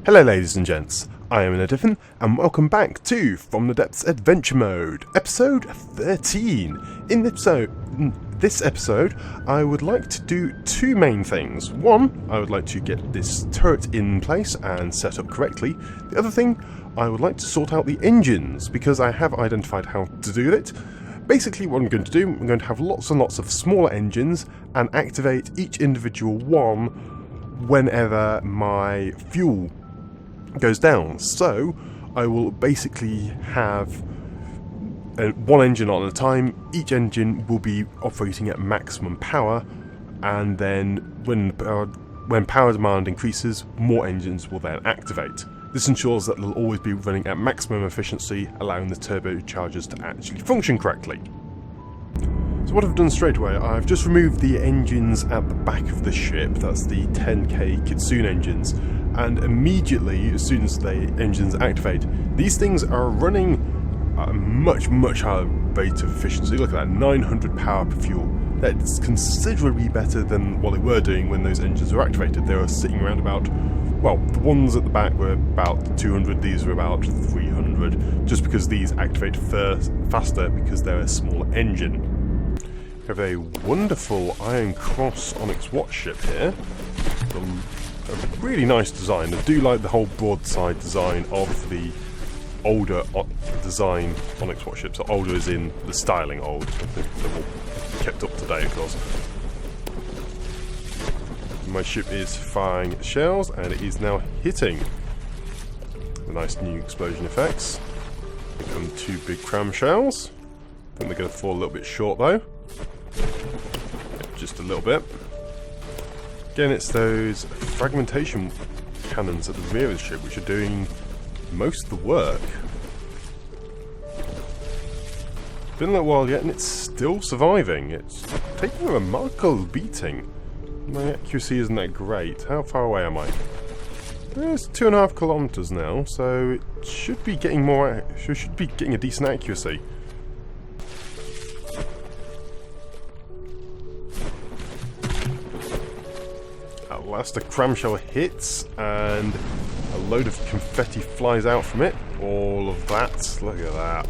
Hello ladies and gents, I am Adventrue and welcome back to From the Depths Adventure Mode, episode 13. In this episode, I would like to do two main things. One, I would like to get this turret in place and set up correctly. The other thing, I would like to sort out the engines, because I have identified how to do it. Basically what I'm going to do, I'm going to have lots and lots of smaller engines and activate each individual one whenever my fuel goes down. So I will basically have one engine on a time. Each engine will be operating at maximum power, and then when power demand increases, more engines will then activate. This ensures that they'll always be running at maximum efficiency, allowing the turbochargers to actually function correctly. So what I've done straight away, I've just removed the engines at the back of the ship. That's the 10K Kitsune engines. And immediately, as soon as the engines activate, these things are running at a much higher rate of efficiency. Look at that, 900 power per fuel. That's considerably better than what they were doing when those engines were activated. They were sitting around about, well, the ones at the back were about 200, these were about 300, just because these activate faster because they're a smaller engine. We have a wonderful Iron Cross Onyx watch ship here. A really nice design. I do like the whole broadside design of the older design Onyx watch ships. So older is in the styling old. I think they're all kept up to date, of course. My ship is firing shells and it is now hitting. The nice new explosion effects. Become two big cram shells. I think they're going to fall a little bit short though. Just a little bit. Again, it's those fragmentation cannons at the rear of the ship which are doing most of the work. Been a little while yet and it's still surviving. It's taking a remarkable beating. My accuracy isn't that great. How far away am I? It's 2.5 kilometers now, so it should be getting more. Should be getting a decent accuracy. At last, a cram shell hits, and a load of confetti flies out from it. All of that. Look at that.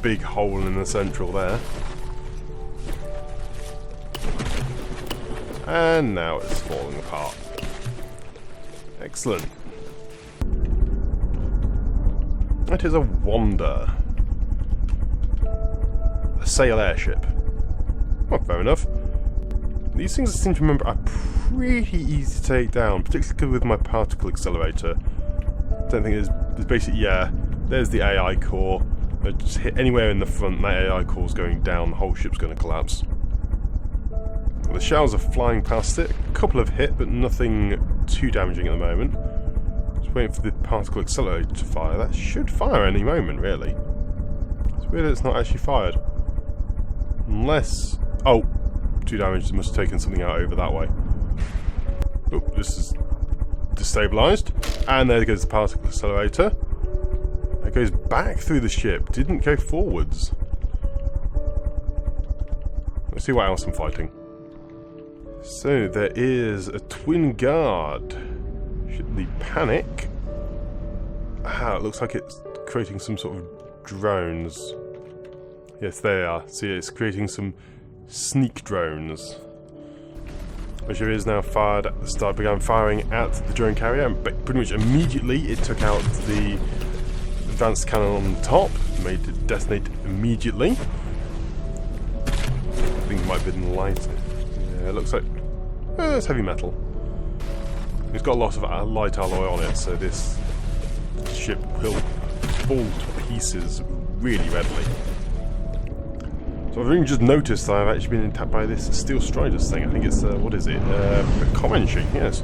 Big hole in the central there. And now it's falling apart. Excellent. That is a Wonder. A sail airship. Well, fair enough. These things I seem to remember are pretty easy to take down, particularly with my particle accelerator. Don't think there's basically, yeah, there's the AI core. I just hit anywhere in the front, that AI core's going down, the whole ship's going to collapse. The shells are flying past it. A couple have hit, but nothing too damaging at the moment. Just waiting for the particle accelerator to fire. That should fire any moment, really. It's weird that it's not actually fired. Unless... oh, 2 damage. It must have taken something out over that way. Oh, this is destabilised. And there goes the particle accelerator. It goes back through the ship. Didn't go forwards. Let's see what else I'm fighting. So, there is a twin guard. Should the panic? Ah, it looks like it's creating some sort of drones. Yes, they are. See, it's creating some sneak drones. Which it is now fired at the start. Began firing at the drone carrier, and pretty much immediately it took out the advanced cannon on the top. Made it detonate immediately. I think it might have been light. Yeah, it looks like it's heavy metal. It's got a lot of light alloy on it, so this ship will fall to pieces really readily. So I've only just noticed that I've actually been attacked by this Steel Striders thing. I think it's, what is it? A Comanche, yes.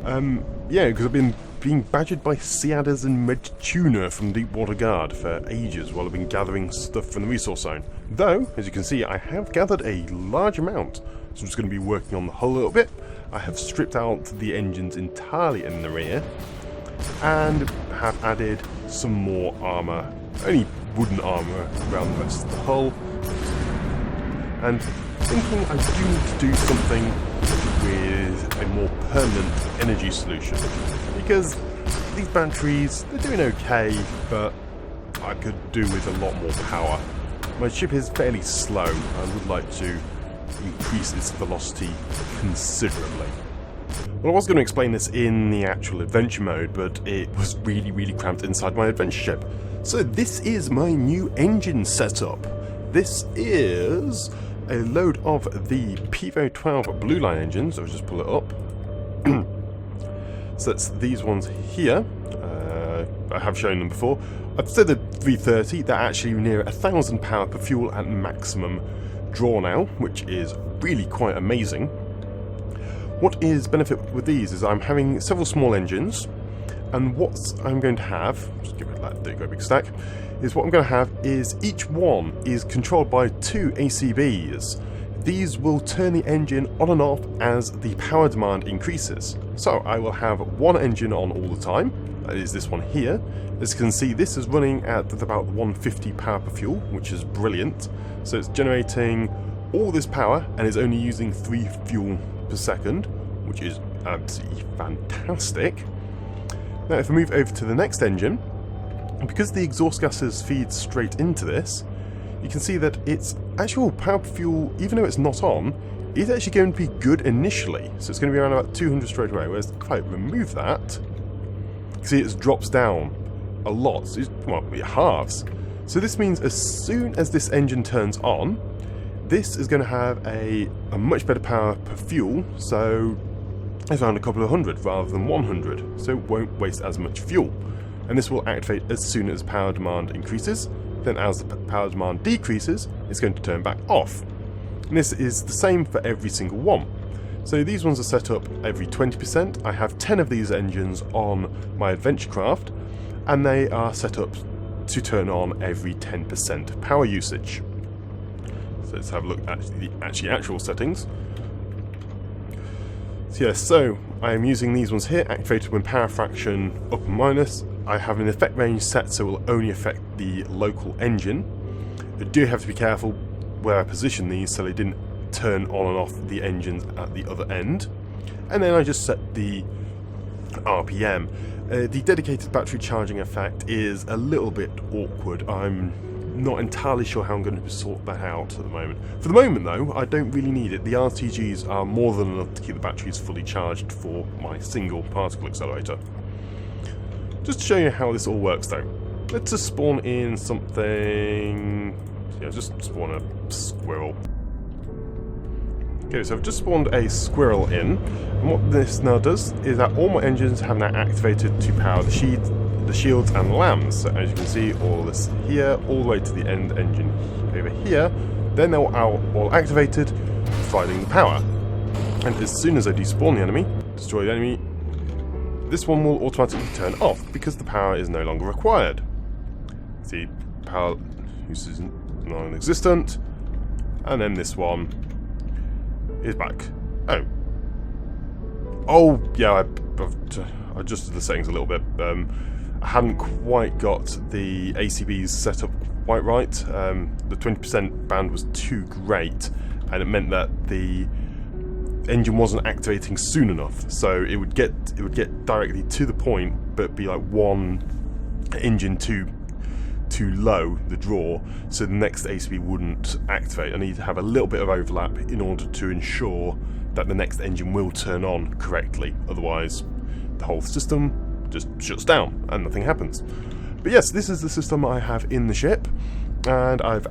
Yeah, because I've been being badgered by sea adders and Medtuna from Deepwater Guard for ages while I've been gathering stuff from the resource zone. Though, as you can see, I have gathered a large amount. So I'm just going to be working on the hull a little bit. I have stripped out the engines entirely in the rear. And have added some more armour. Only wooden armour around the rest of the hull. And thinking I do need to do something with a more permanent energy solution, because these batteries, they're doing okay, but I could do with a lot more power. My ship is fairly slow. I would like to increase its velocity considerably. Well, I was going to explain this in the actual adventure mode, but it was really cramped inside my adventure ship. So this is my new engine setup. This is a load of the Pivo 12 Blue Line engines. I'll just pull it up. So that's these ones here. I have shown them before. I've said the 330, they're actually near 1,000 power per fuel at maximum draw now, which is really quite amazing. What is benefit with these is I'm having several small engines, and what I'm going to have, just give it that, there you go, big stack, is what I'm going to have is each one is controlled by 2 ACBs. These will turn the engine on and off as the power demand increases. So I will have one engine on all the time, that is this one here. As you can see, this is running at about 150 power per fuel, which is brilliant. So it's generating all this power and is only using 3 fuel per second, which is absolutely fantastic. Now if I move over to the next engine, because the exhaust gases feed straight into this, you can see that its actual power per fuel, even though it's not on, is actually going to be good initially. So it's going to be around about 200 straight away, whereas if I remove that, you can see it drops down a lot. So well, it halves. So this means as soon as this engine turns on, this is going to have a much better power per fuel, so it's around a couple of hundred rather than 100, so it won't waste as much fuel. And this will activate as soon as power demand increases. Then as the power demand decreases, it's going to turn back off. And this is the same for every single one. So these ones are set up every 20%. I have 10 of these engines on my adventure craft, and they are set up to turn on every 10% power usage. So let's have a look at the actual settings. So yes, so I am using these ones here, activated when power fraction up and minus. I have an effect range set so it will only affect the local engine. I do have to be careful where I position these so they didn't turn on and off the engines at the other end. And then I just set the RPM. The dedicated battery charging effect is a little bit awkward. I'm not entirely sure how I'm going to sort that out at the moment. For the moment though, I don't really need it. The RTGs are more than enough to keep the batteries fully charged for my single particle accelerator. Just to show you how this all works though, let's just spawn in something, just spawn a squirrel. Okay, so I've just spawned a squirrel in, and what this now does is that all my engines have now activated to power the shields and the lambs. So as you can see, all this here, all the way to the end engine over here, then they're all activated, providing the power. And as soon as I despawn the enemy, destroy the enemy, this one will automatically turn off because the power is no longer required. See, power use is non-existent, and then this one is back. Oh yeah, I've adjusted the settings a little bit. I hadn't quite got the ACBs set up quite right. The 20% band was too great, and it meant that the engine wasn't activating soon enough. So it would get directly to the point, but be like one engine too low, the draw, so the next ACB wouldn't activate. I need to have a little bit of overlap in order to ensure that the next engine will turn on correctly. Otherwise, the whole system just shuts down and nothing happens. But yes, this is the system I have in the ship, and I've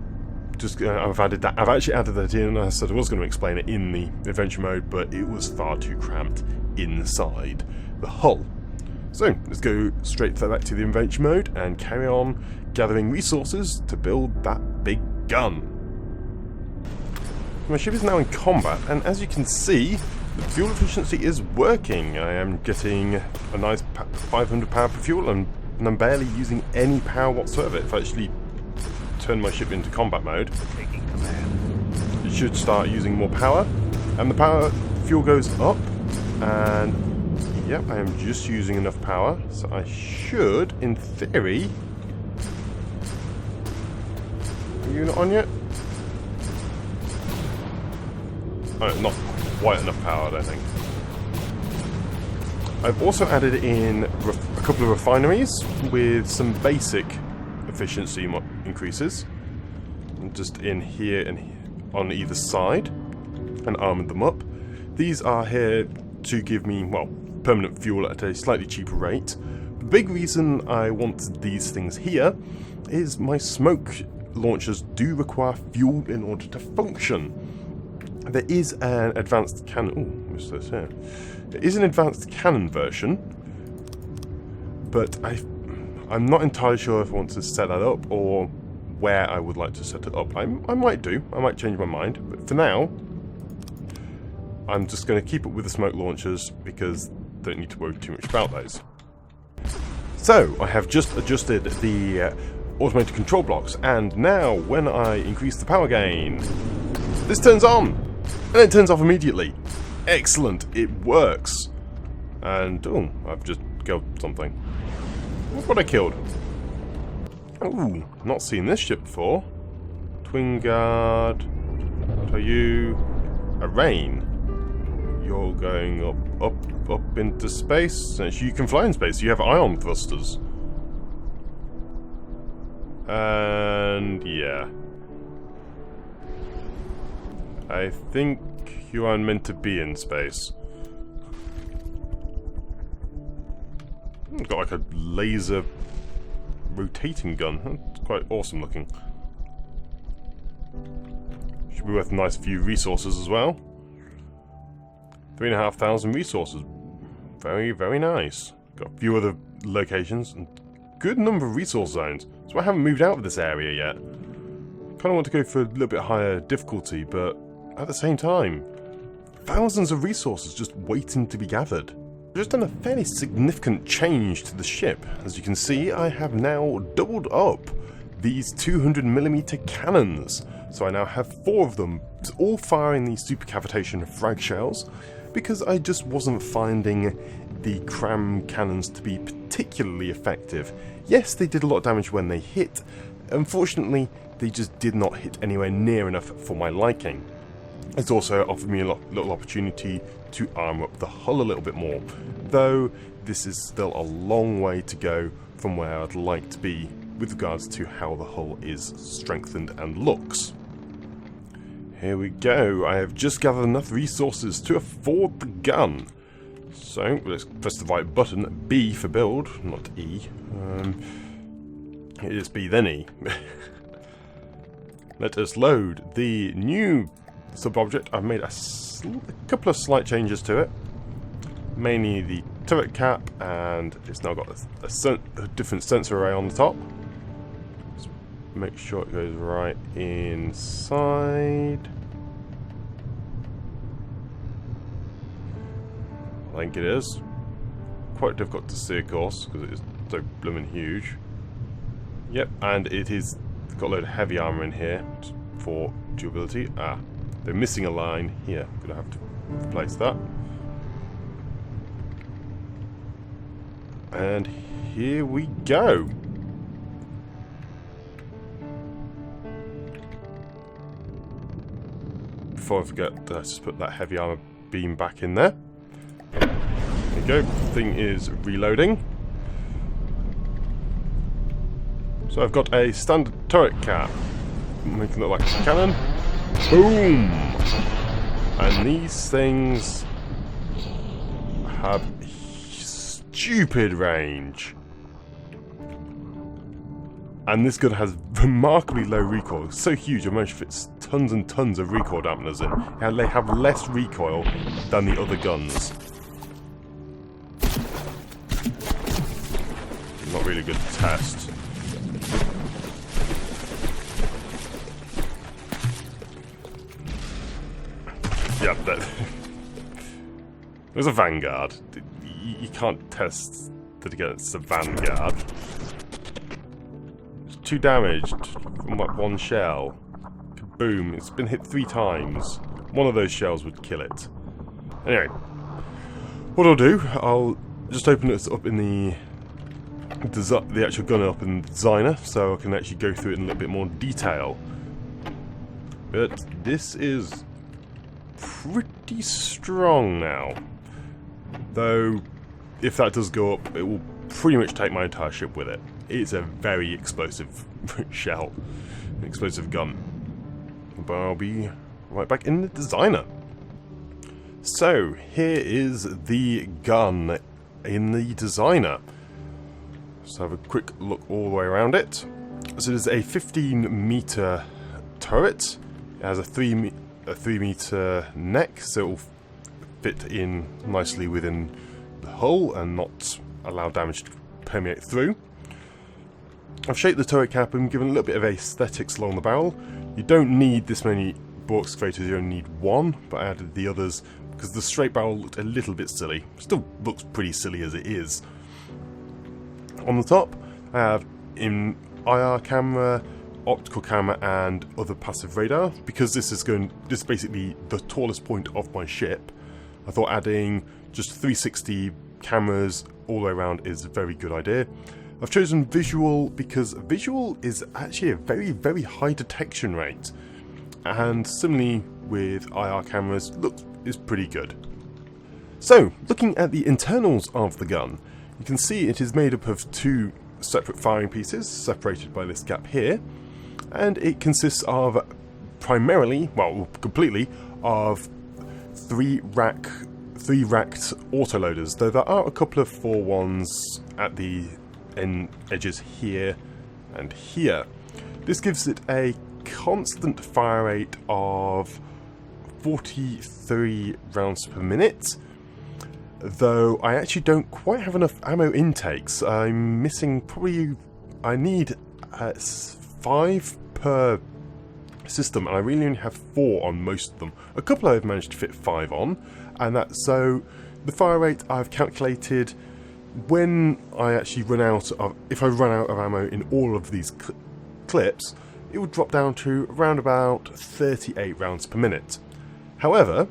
added that. I've actually added that in. I said I was going to explain it in the adventure mode, but it was far too cramped inside the hull. So let's go straight back to the adventure mode and carry on gathering resources to build that big gun. My ship is now in combat, and as you can see, the fuel efficiency is working. I am getting a nice 500 power per fuel, and I'm barely using any power whatsoever. If I actually turn my ship into combat mode, Taking command. It should start using more power, and the power fuel goes up, and yep, I am just using enough power, so I should, in theory... Are you not on yet? not quite enough power, I don't think. I've also added in a couple of refineries with some basic efficiency increases. Just in here and on either side, and armoured them up. These are here to give me, well, permanent fuel at a slightly cheaper rate. The big reason I want these things here is my smoke launchers do require fuel in order to function. There is an advanced cannon. Oh, what's this here? There is an advanced cannon version, but I'm not entirely sure if I want to set that up or where I would like to set it up. I might do. I might change my mind, but for now, I'm just going to keep it with the smoke launchers because I don't need to worry too much about those. So I have just adjusted the automated control blocks, and now when I increase the power gain, this turns on, and it turns off immediately. Excellent, it works. And, oh, I've just killed something. Look what I killed. Ooh, not seen this ship before. Twin Guard. What are you? A Rain. You're going up into space. Since you can fly in space, you have ion thrusters. And yeah. I think you aren't meant to be in space. It's got like a laser rotating gun. That's quite awesome looking. Should be worth a nice few resources as well. 3,500 resources. Very, very nice. Got a few other locations and good number of resource zones. So I haven't moved out of this area yet. Kind of want to go for a little bit higher difficulty, but at the same time, thousands of resources just waiting to be gathered. I've just done a fairly significant change to the ship. As you can see, I have now doubled up these 200mm cannons. So I now have 4 of them, all firing these super cavitation frag shells, because I just wasn't finding the cram cannons to be particularly effective. Yes, they did a lot of damage when they hit. Unfortunately, they just did not hit anywhere near enough for my liking. It's also offered me a little opportunity to arm up the hull a little bit more, though this is still a long way to go from where I'd like to be with regards to how the hull is strengthened and looks. Here we go. I have just gathered enough resources to afford the gun. So let's press the right button, B for build, not E. It is B then E. Let us load the new sub-object. I've made a couple of slight changes to it. Mainly the turret cap, and it's now got a different sensor array on the top. Let's make sure it goes right inside. I think it is. Quite difficult to see, of course, because it is so blooming huge. Yep, and it is got a load of heavy armor in here for durability. Ah, they're missing a line here. Gonna have to replace that. And here we go. Before I forget, let's just put that heavy armor beam back in there. There we go. The thing is reloading. So I've got a standard turret cap, making it look like a cannon. Boom! And these things have stupid range. And this gun has remarkably low recoil. It's so huge, I managed to fit tons and tons of recoil dampeners in. And they have less recoil than the other guns. Not really good to test. Yeah, there's a Vanguard. You can't test that against a Vanguard. It's 2 damaged from like 1 shell. Boom, it's been hit 3 times. One of those shells would kill it. Anyway, what I'll do, I'll just open this up in the actual gun up in the designer, so I can actually go through it in a little bit more detail. But this is pretty strong now. Though, if that does go up, it will pretty much take my entire ship with it. It's a very explosive shell, an explosive gun. But I'll be right back in the designer. So, here is the gun in the designer. Let's have a quick look all the way around it. So it is a 15-meter turret. It has a 3-meter neck, so it will fit in nicely within the hull and not allow damage to permeate through. I've shaped the turret cap and given a little bit of aesthetics along the barrel. You don't need this many bore excavators, you only need one, but I added the others because the straight barrel looked a little bit silly. Still looks pretty silly as it is. On the top, I have in IR camera, optical camera, and other passive radar. Because this is basically the tallest point of my ship, I thought adding just 360 cameras all the way around is a very good idea. I've chosen visual because visual is actually a very, very high detection rate, and similarly with IR cameras, is pretty good. So, looking at the internals of the gun, you can see it is made up of two separate firing pieces, separated by this gap here, and it consists of primarily, well, completely, of three racked autoloaders, though there are a couple of 4-1s at the edges here and here. This gives it a constant fire rate of 43 rounds per minute, though I actually don't quite have enough ammo intakes. I'm missing I need 5 per system, and I really only have 4 on most of them. A couple I've managed to fit 5 on, and so the fire rate I've calculated when I actually if I run out of ammo in all of these clips, it would drop down to around about 38 rounds per minute. However,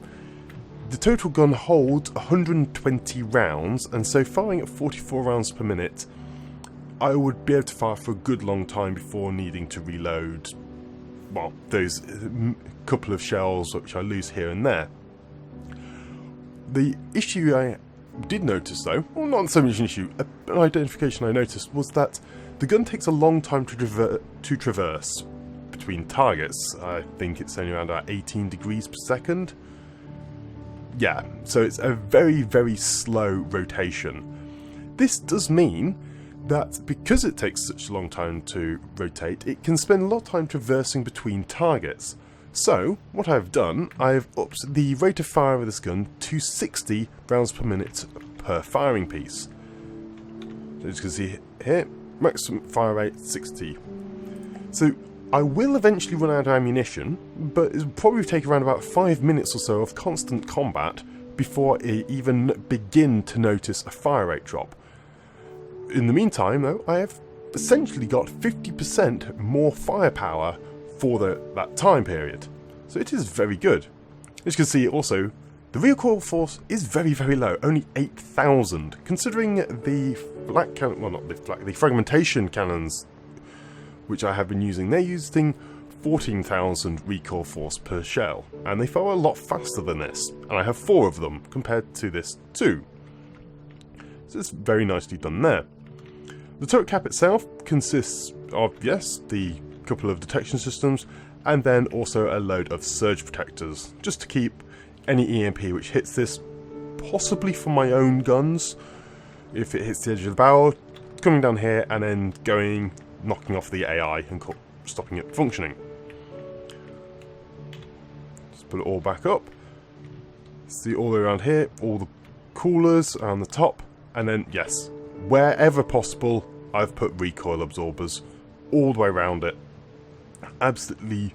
the total gun holds 120 rounds, and so firing at 44 rounds per minute, I would be able to fire for a good long time before needing to reload, well, those couple of shells which I lose here and there. The issue I did notice though, well, not so much an issue, an identification I noticed was that the gun takes a long time to traverse between targets. I think it's only around about 18 degrees per second. Yeah, so it's a very, very slow rotation. This does mean that because it takes such a long time to rotate, it can spend a lot of time traversing between targets. So, what I've done, I've upped the rate of fire of this gun to 60 rounds per minute per firing piece. So as you can see here, maximum fire rate 60. So, I will eventually run out of ammunition, but it'll probably take around about 5 minutes or so of constant combat before I even begin to notice a fire rate drop. In the meantime, though, I have essentially got 50% more firepower for that time period. So it is very good. As you can see also, the recoil force is very, very low, only 8,000, considering the fragmentation cannons which I have been using. They're using 14,000 recoil force per shell, and they fire a lot faster than this, and I have 4 of them compared to this 2. So it's very nicely done there. The turret cap itself consists of, yes, the couple of detection systems, and then also a load of surge protectors, just to keep any EMP which hits this, possibly from my own guns, if it hits the edge of the barrel, coming down here and then knocking off the AI and stopping it functioning. Just put it all back up. See all the way around here, all the coolers around the top, and then, yes, wherever possible, I've put recoil absorbers all the way around it. Absolutely,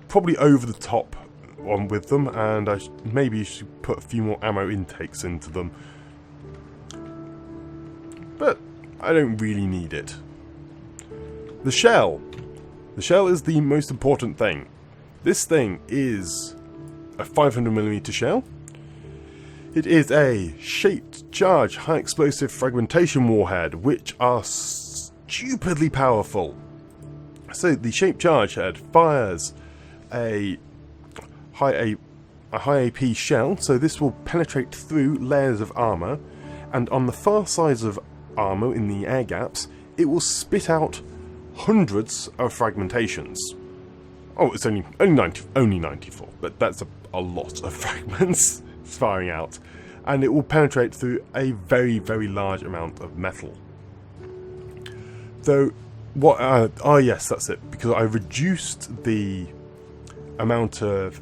probably over the top on with them, and I maybe should put a few more ammo intakes into them. But I don't really need it. The shell. The shell is the most important thing. This thing is a 500mm shell. It is a shaped charge high explosive fragmentation warhead, which are stupidly powerful. So the shaped charge head fires a a high AP shell, so this will penetrate through layers of armour, and on the far sides of armour in the air gaps, it will spit out hundreds of fragmentations. Oh, it's only 94, but that's a lot of fragments it's firing out, and it will penetrate through a very, very large amount of metal. Though, oh yes, that's it, because I reduced the amount of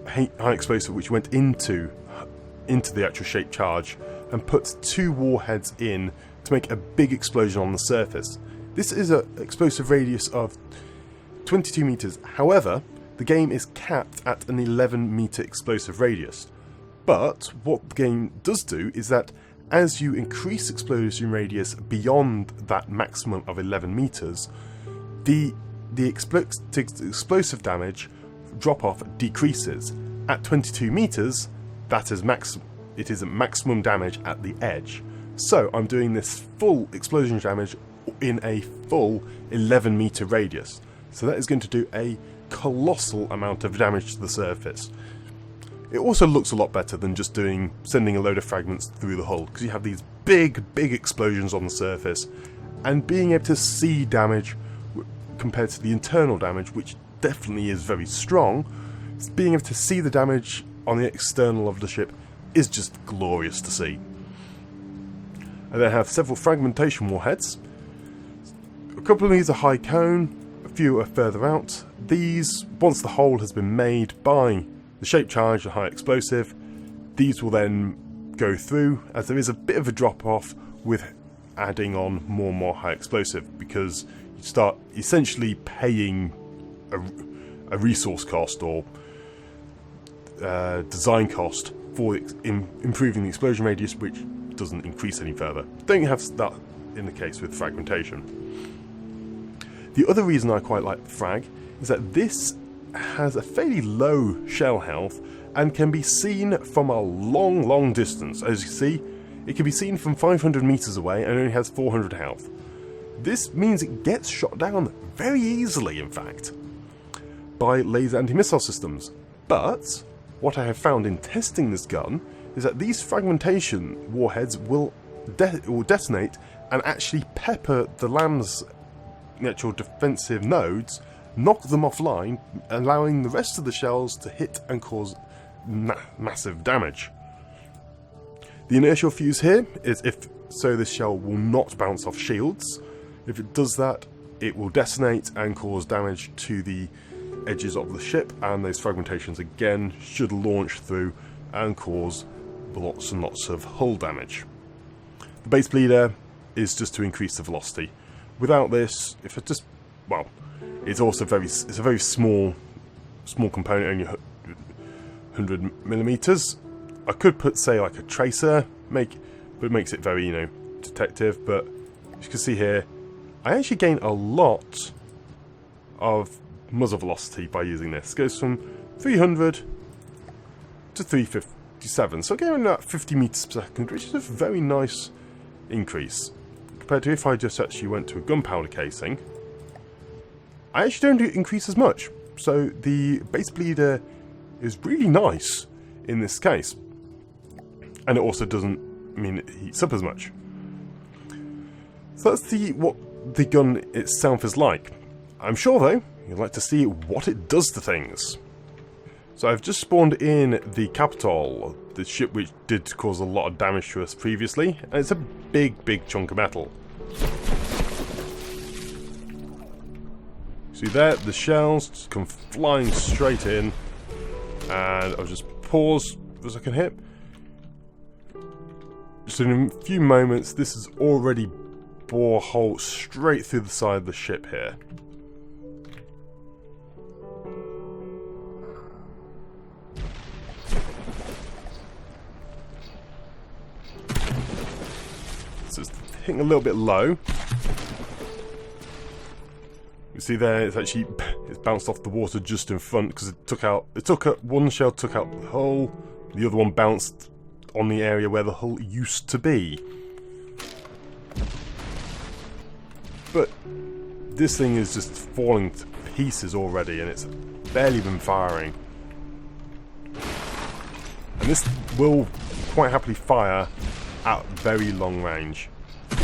high explosive which went into the actual shape charge and put 2 warheads in to make a big explosion on the surface. This is an explosive radius of 22 meters. However, the game is capped at an 11-meter explosive radius. But what the game does do is that as you increase explosion radius beyond that maximum of 11 meters, the explosive damage drop-off decreases. At 22 meters, it is at maximum damage at the edge. So I'm doing this full explosion damage in a full 11-meter radius. So that is going to do a colossal amount of damage to the surface. It also looks a lot better than just sending a load of fragments through the hull, because you have these big explosions on the surface, and being able to see damage compared to the internal damage, which definitely is very strong, being able to see the damage on the external of the ship is just glorious to see. And they have several fragmentation warheads. A couple of these are high cone, a few are further out. These, once the hole has been made by the shape charge, the high explosive, these will then go through, as there is a bit of a drop off with adding on more and more high explosive, because you start essentially paying a resource cost or design cost for improving the explosion radius, which doesn't increase any further. Don't have that in the case with fragmentation. The other reason I quite like the frag is that this has a fairly low shell health and can be seen from a long distance. As you see, it can be seen from 500 meters away and only has 400 health. This means it gets shot down very easily, in fact, by laser anti-missile systems. But what I have found in testing this gun is that these fragmentation warheads will detonate and actually pepper the LAM's natural defensive nodes, knock them offline, allowing the rest of the shells to hit and cause massive damage. The inertial fuse here is this shell will not bounce off shields. If it does that, it will detonate and cause damage to the edges of the ship, and those fragmentations again should launch through and cause lots and lots of hull damage. The base bleeder is just to increase the velocity. Without this, if it just, well, it's also it's a very small component, only 100 millimeters. I could put, say, like a tracer, but it makes it very, detective. But as you can see here, I actually gain a lot of muzzle velocity by using this. It goes from 300 to 357, so again about 50 meters per second, which is a very nice increase compared to if I just actually went to a gunpowder casing. I actually don't increase as much, so the base bleeder is really nice in this case, and it also doesn't mean it heats up as much. So that's what the gun itself is like. I'm sure though you'd like to see what it does to things. So I've just spawned in the Capitol, the ship which did cause a lot of damage to us previously, and it's a big chunk of metal. See there, the shells just come flying straight in, and I'll just pause for a second here. Just in a few moments, this has already bore a hole straight through the side of the ship here. So it's hitting a little bit low. You see there, it's bounced off the water just in front because one shell took out the hull, the other one bounced on the area where the hull used to be. But this thing is just falling to pieces already, and it's barely been firing. And this will quite happily fire at very long range. You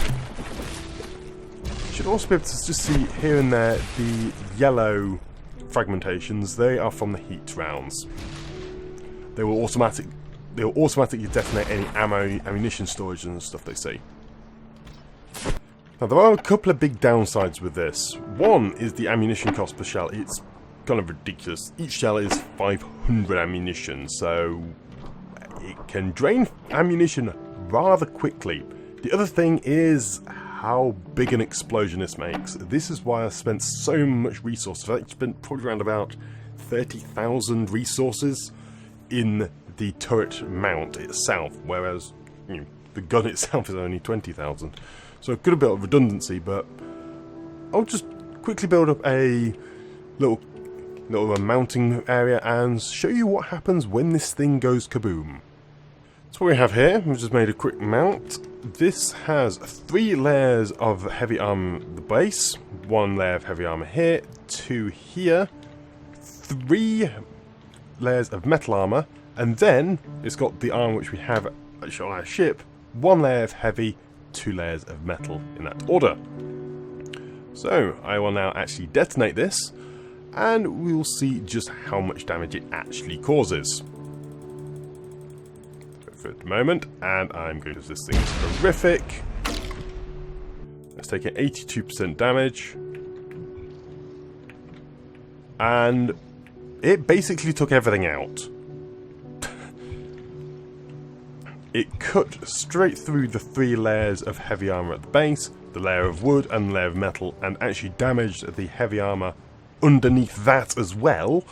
should also be able to just see here and there the yellow fragmentations. They are from the heat rounds. They will automatically detonate any ammunition storage and stuff they see. Now there are a couple of big downsides with this. One is the ammunition cost per shell. It's kind of ridiculous. Each shell is 500 ammunition, so it can drain ammunition rather quickly. The other thing is how big an explosion this makes. This is why I spent so much resources. I spent probably around about 30,000 resources in the turret mount itself, whereas the gun itself is only 20,000. So a good bit of redundancy, but I'll just quickly build up a little mounting area and show you what happens when this thing goes kaboom. So what we have here, we've just made a quick mount. This has 3 layers of heavy armor at the base, 1 layer of heavy armor here, 2 here, 3 layers of metal armor, and then it's got the armor which we have on our ship, 1 layer of heavy, 2 layers of metal in that order. So I will now actually detonate this, and we will see just how much damage it actually causes. For the moment, and I'm going to, this thing is horrific. Let's take an 82% damage, and it basically took everything out. It cut straight through the 3 layers of heavy armor at the base, the layer of wood and the layer of metal, and actually damaged the heavy armor underneath that as well.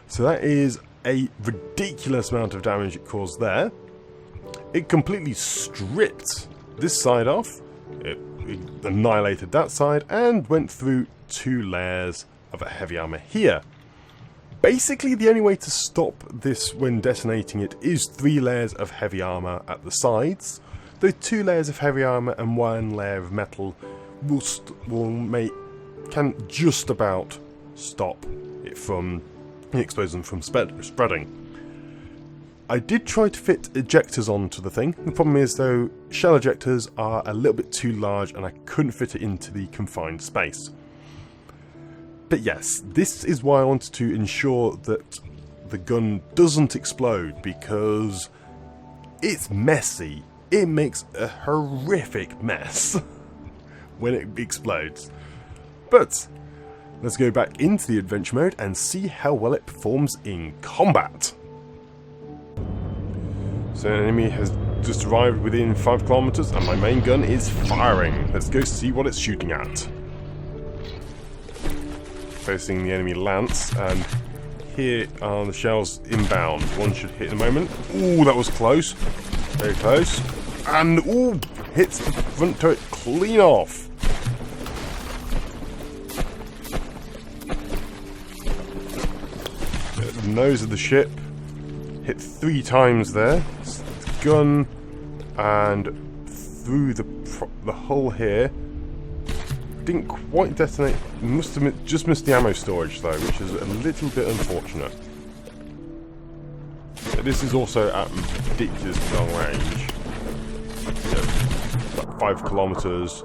So that is a ridiculous amount of damage it caused there. It completely stripped this side off, it annihilated that side, and went through 2 layers of a heavy armor here. Basically, the only way to stop this when detonating it is 3 layers of heavy armor at the sides. The 2 layers of heavy armor and 1 layer of metal can just about stop it from the explosion from spreading. I did try to fit ejectors onto the thing. The problem is, though, shell ejectors are a little bit too large and I couldn't fit it into the confined space. But yes, this is why I wanted to ensure that the gun doesn't explode, because it's messy. It makes a horrific mess when it explodes. But let's go back into the adventure mode and see how well it performs in combat. So an enemy has just arrived within 5 kilometers and my main gun is firing. Let's go see what it's shooting at. Facing the enemy lance, and here are the shells inbound. One should hit in a moment. Ooh, that was close. Very close. And ooh, hits the front turret clean off. At the nose of the ship. Hit 3 times there. Gun, and through the hull here. Didn't quite detonate. Must have just missed the ammo storage though, which is a little bit unfortunate. But this is also at ridiculously long range. Like 5 kilometers.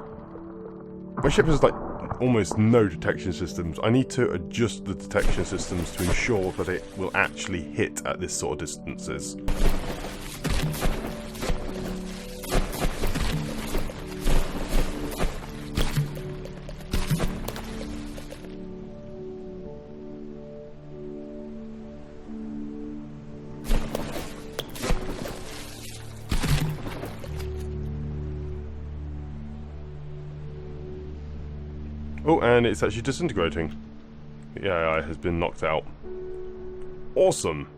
My ship has like almost no detection systems. I need to adjust the detection systems to ensure that it will actually hit at this sort of distances. Oh, and it's actually disintegrating. The AI has been knocked out. Awesome.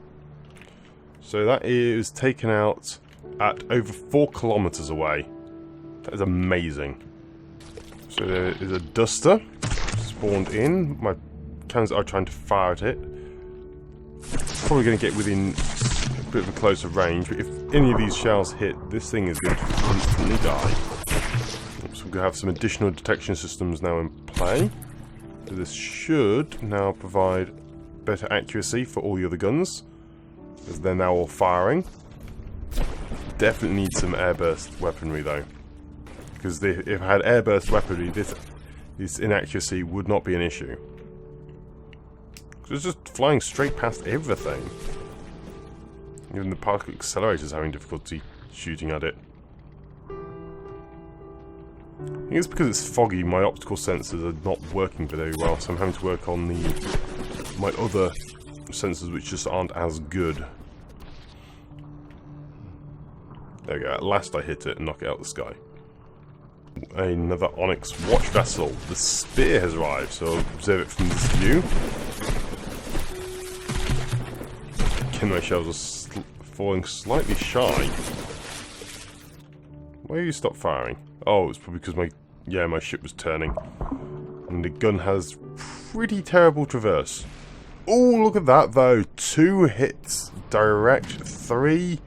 So that is taken out at over 4 kilometers away. That is amazing. So there is a duster spawned in. My cannons are trying to fire at it. Probably going to get within a bit of a closer range, but if any of these shells hit, this thing is going to instantly die. So we're going to have some additional detection systems now in play. So this should now provide better accuracy for all the other guns, as they're now all firing. definitely need some airburst weaponry though. Because if I had airburst weaponry, this inaccuracy would not be an issue. It's just flying straight past everything. Even the particle accelerator is having difficulty shooting at it. I think it's because it's foggy, my optical sensors are not working very well, so I'm having to work on my other sensors which just aren't as good. There we go, at last I hit it and knock it out of the sky. Another Onyx watch vessel. The spear has arrived, so I'll observe it from this view. Again, my shells are falling slightly shy. Why do you stop firing? Oh, it's probably because my ship was turning. And the gun has pretty terrible traverse. Oh, look at that though. 2 hits. Direct 3.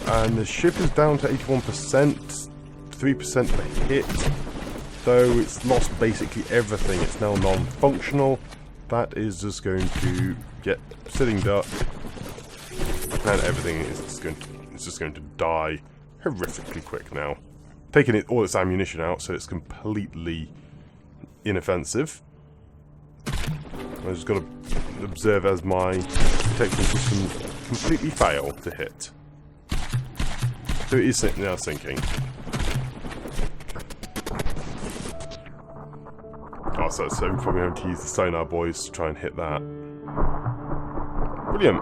And the ship is down to 81%. 3% per hit. Though it's lost basically everything. It's now non-functional. That is just going to get sitting duck. And everything is just going to die horrifically quick now. Taking all its ammunition out, so it's completely inoffensive. I just got to observe as my detection systems completely fail to hit. So it is now sinking. Oh, so we're probably having to use the sonar boys to try and hit that. Brilliant.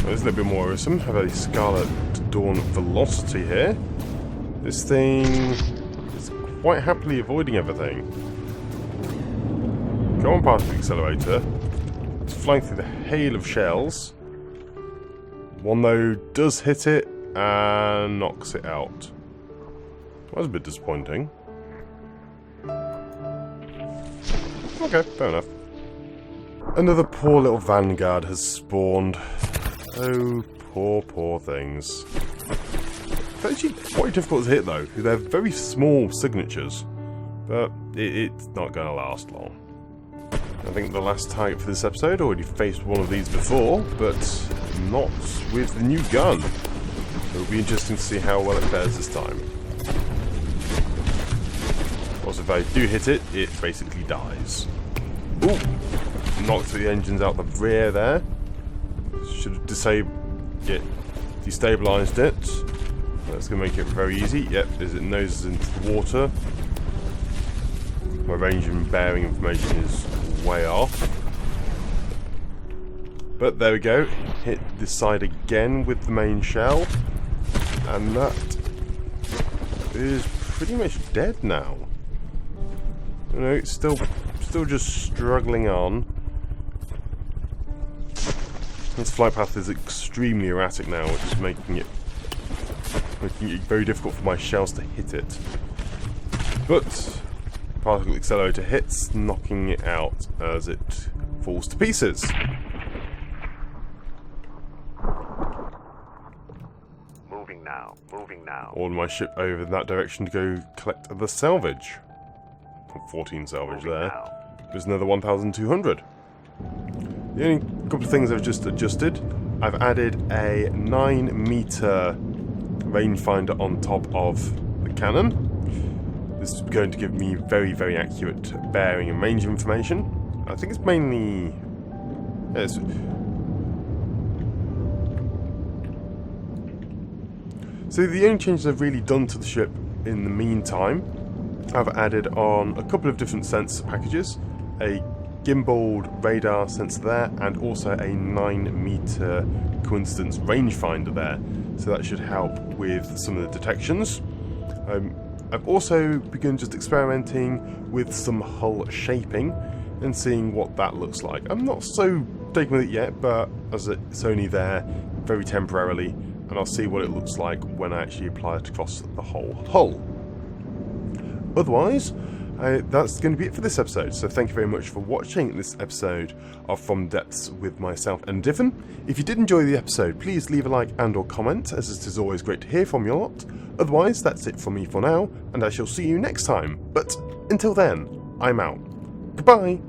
There's a little bit more worrisome. Have a Scarlet Dawn velocity here. This thing is quite happily avoiding everything. Go on past the accelerator. It's flying through the hail of shells. One though does hit it and knocks it out. That was a bit disappointing. Okay, fair enough. Another poor little Vanguard has spawned. Oh, poor things. It's actually quite difficult to hit though, because they're very small signatures. But it's not going to last long. I think the last target for this episode already faced one of these before, but not with the new gun. It'll be interesting to see how well it fares this time. Also, if I do hit it, it basically dies. Ooh! Knocked the engines out the rear there. Should have destabilised it. That's going to make it very easy. Yep, as it noses into the water. My range and bearing information is way off. But there we go. Hit this side again with the main shell. And that is pretty much dead now. You know, it's still just struggling on. Its flight path is extremely erratic now, which is making it very difficult for my shells to hit it. But particle accelerator hits, knocking it out as it falls to pieces. Moving now. Order my ship over in that direction to go collect the salvage. 14 salvage there. There's another 1,200. The only couple of things I've just adjusted, I've added a 9-meter rangefinder on top of the cannon. This is going to give me very, very accurate bearing and range information. I think it's mainly... So the only changes I've really done to the ship in the meantime, I've added on a couple of different sensor packages, a gimbaled radar sensor there, and also a 9-meter coincidence rangefinder there. So that should help with some of the detections. I've also begun just experimenting with some hull shaping and seeing what that looks like. I'm not so taken with it yet, but as it's only there very temporarily, and I'll see what it looks like when I actually apply it across the whole hull. Otherwise, that's going to be it for this episode, so thank you very much for watching this episode of From Depths with myself and Diffin. If you did enjoy the episode, please leave a like and or comment, as it is always great to hear from you lot. Otherwise, that's it from me for now, and I shall see you next time. But until then, I'm out. Goodbye!